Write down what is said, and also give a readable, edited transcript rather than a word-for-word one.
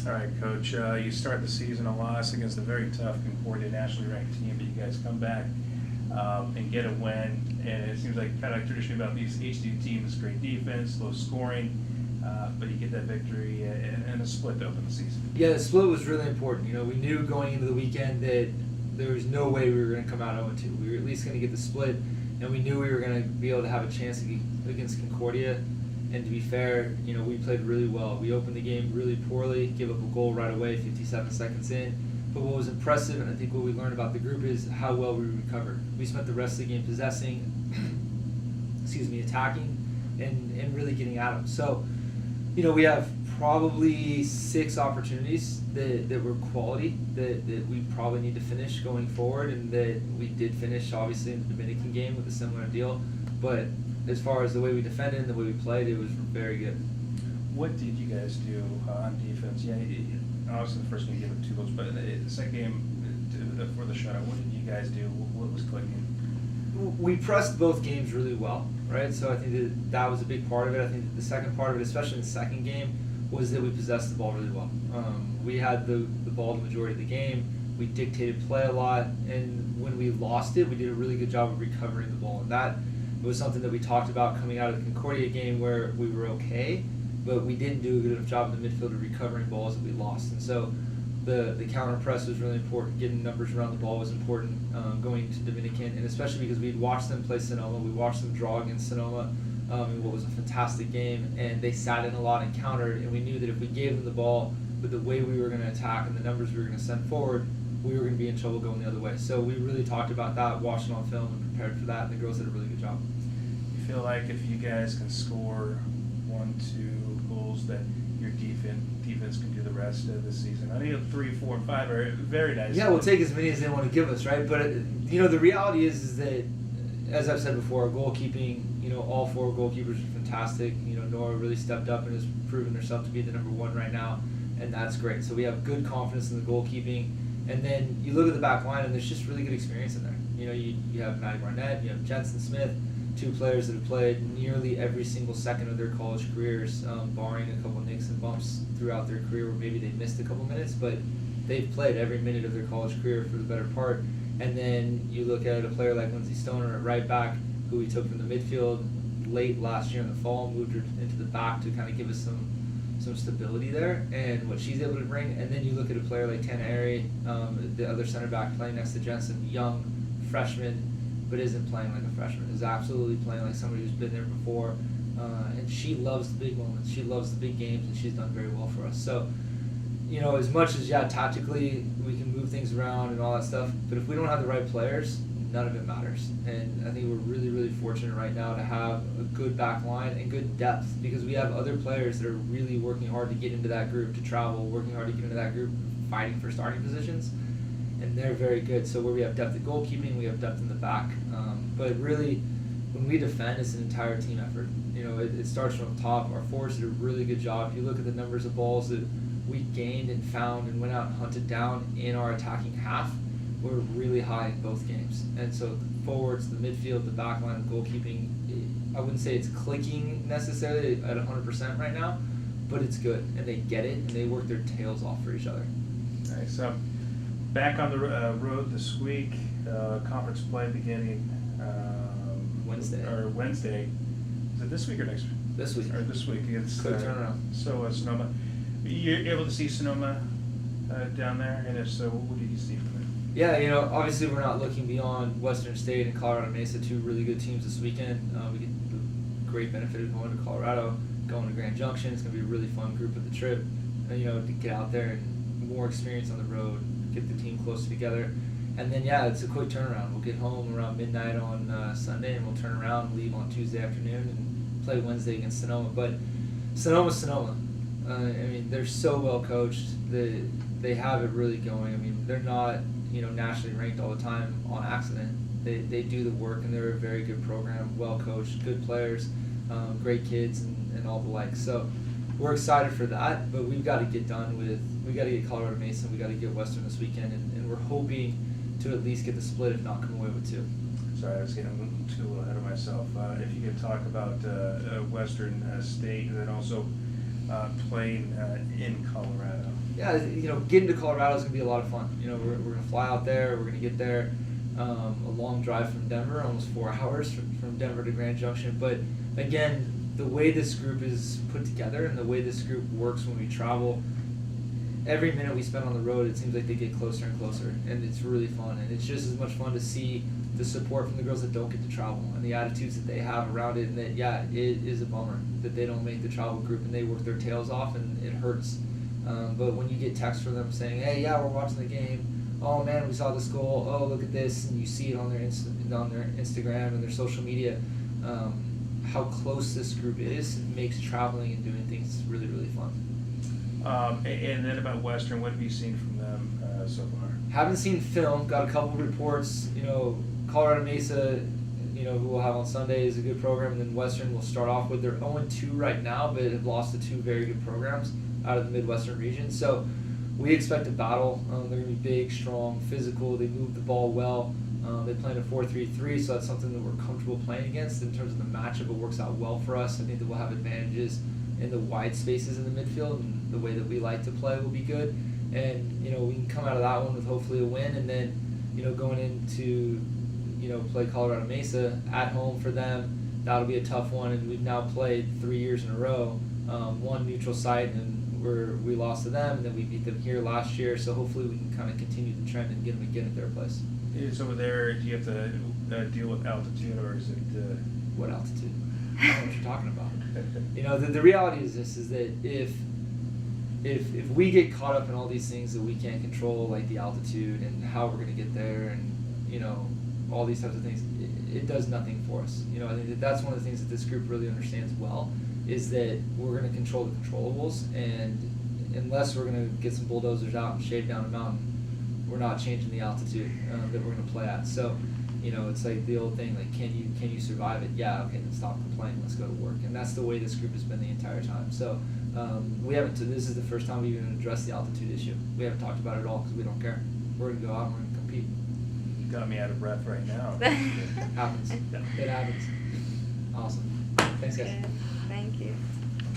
All right, Coach, you start the season a loss against a very tough Concordia nationally ranked team, but you guys come back and get a win. And it seems like kind of traditionally about these HD teams, great defense, low scoring, but you get that victory and a split to open the season. Yeah, the split was really important. You know, we knew going into the weekend that there was no way we were going to come out 0-2. We were at least going to get the split, and we knew we were going to be able to have a chance against Concordia. And to be fair, you know, we played really well. We opened the game really poorly, gave up a goal right away, 57 seconds in. But what was impressive, and I think what we learned about the group, is how well we recovered. We spent the rest of the game possessing, attacking, and really getting at them. So, you know, we have probably 6 opportunities that were quality that we probably need to finish going forward, and that we did finish, obviously, in the Dominican game with a similar deal. But as far as the way we defended and the way we played, it was very good. What did you guys do on defense? Yeah, obviously the first game you gave up 2 goals, but the second game for the shutout, what did you guys do? What was clicking? We pressed both games really well, right? So I think that was a big part of it. I think the second part of it, especially in the second game, was that we possessed the ball really well. We had the ball the majority of the game. We dictated play a lot, and when we lost it, we did a really good job of recovering the ball. And that was something that we talked about coming out of the Concordia game, where we were okay, but we didn't do a good enough job in the midfield of recovering balls that we lost. And so the counter press was really important. Getting numbers around the ball was important going to Dominican, and especially because we'd watched them play Sonoma. We watched them draw against Sonoma in what was a fantastic game, and they sat in a lot and countered, and we knew that if we gave them the ball with the way we were going to attack and the numbers we were going to send forward, we were going to be in trouble going the other way. So we really talked about that, watched it on film, and prepared for that, and the girls did a really good job. You feel like if you guys can score 1-2 goals, that your defense can do the rest of the season? I think 3, 4, and 5 are very nice. Yeah, we'll take as many as they want to give us, right? But you know, the reality is that, as I've said before, goalkeeping, you know, all 4 goalkeepers are fantastic. You know, Nora really stepped up and has proven herself to be the number 1 right now, and that's great. So we have good confidence in the goalkeeping. And then you look at the back line, and there's just really good experience in there. You know, you have Maddie Barnett, you have Jensen Smith, 2 players that have played nearly every single second of their college careers, barring a couple nicks and bumps throughout their career where maybe they missed a couple minutes, but they've played every minute of their college career for the better part. And then you look at a player like Lindsay Stoner at right back, who we took from the midfield late last year in the fall, moved her into the back to kind of give us some stability there, and what she's able to bring. And then you look at a player like Tana Airy, the other center back playing next to Jensen, young freshman, but isn't playing like a freshman, is absolutely playing like somebody who's been there before, and she loves the big moments, she loves the big games, and she's done very well for us. So, you know, as much as, tactically we can move things around and all that stuff, but if we don't have the right players, none of it matters. And I think we're really, really fortunate right now to have a good back line and good depth, because we have other players that are really working hard to get into that group, to travel, working hard to get into that group, fighting for starting positions, and they're very good. So where we have depth at goalkeeping, we have depth in the back. But really, when we defend, it's an entire team effort. You know, it starts from top. Our forwards did a really good job. If you look at the numbers of balls that we gained and found and went out and hunted down in our attacking half, we're really high in both games. And so the forwards, the midfield, the back line, the goalkeeping, I wouldn't say it's clicking necessarily at 100% right now, but it's good, and they get it, and they work their tails off for each other. Nice. So back on the road this week, conference play beginning Wednesday. Is it this week or next week? This week. Or this week. It's quick turnaround. So Sonoma. You're able to see Sonoma down there, and if so, what did you see from them? Yeah, you know, obviously we're not looking beyond Western State and Colorado Mesa, 2 really good teams this weekend. We get the great benefit of going to Colorado, going to Grand Junction. It's going to be a really fun group of the trip, you know, to get out there and more experience on the road, get the team closer together. And then, it's a quick turnaround. We'll get home around midnight on Sunday, and we'll turn around and leave on Tuesday afternoon and play Wednesday against Sonoma. But Sonoma's Sonoma. I mean, they're so well coached. They have it really going. I mean, they're not, you know, nationally ranked all the time on accident. They do the work, and they're a very good program, well coached, good players, great kids, and all the like. So we're excited for that, but we've got to get we got to get Colorado Mesa, we got to get Western this weekend, and we're hoping to at least get the split, if not come away with 2. Sorry, I was getting a little ahead of myself. If you could talk about Western State, and then also playing in Colorado? Yeah, getting to Colorado is going to be a lot of fun. We're going to fly out there. We're going to get there. A long drive from Denver, almost 4 hours from Denver to Grand Junction. But again, the way this group is put together and the way this group works when we travel, every minute we spend on the road, it seems like they get closer and closer, and it's really fun. And it's just as much fun to see the support from the girls that don't get to travel and the attitudes that they have around it. And that, yeah, it is a bummer that they don't make the travel group and they work their tails off, and it hurts. But when you get texts from them saying, "Hey, yeah, we're watching the game. Oh man, we saw this goal. Oh, look at this," and you see it on their Instagram and their social media, how close this group is makes traveling and doing things really, really fun. And then about Western, what have you seen from them so far? Haven't seen film. Got a couple reports. Colorado Mesa, who we'll have on Sunday is a good program, and then Western will start off with. They're 0-2 right now, but have lost to 2 very good programs out of the Midwestern region. So we expect a battle. They're going to be big, strong, physical. They move the ball well. They play in a 4-3-3, so that's something that we're comfortable playing against in terms of the matchup. It works out well for us. I think that we'll have advantages in the wide spaces in the midfield, and the way that we like to play will be good. And we can come out of that one with hopefully a win, and then going into play Colorado Mesa at home for them. That'll be a tough one, and we've now played 3 years in a row. One neutral site, and we lost to them, and then we beat them here last year. So hopefully we can kind of continue the trend and get them again at their place. Is over there, do you have to deal with altitude, or is it... What altitude? I don't know what you're talking about. The reality is this, is that if we get caught up in all these things that we can't control, like the altitude and how we're going to get there, and all these types of things, it does nothing for us. I think that's one of the things that this group really understands well, is that we're going to control the controllables, and unless we're going to get some bulldozers out and shave down a mountain, we're not changing the altitude that we're going to play at. So, it's like the old thing, like, can you survive it? Yeah, okay, then stop complaining, let's go to work. And that's the way this group has been the entire time. So we haven't, this is the first time we've even addressed the altitude issue. We haven't talked about it at all because we don't care. We're going to go out and we're going to compete. You got me out of breath right now. It happens. It happens. Awesome. Thanks, guys. Good. Thank you.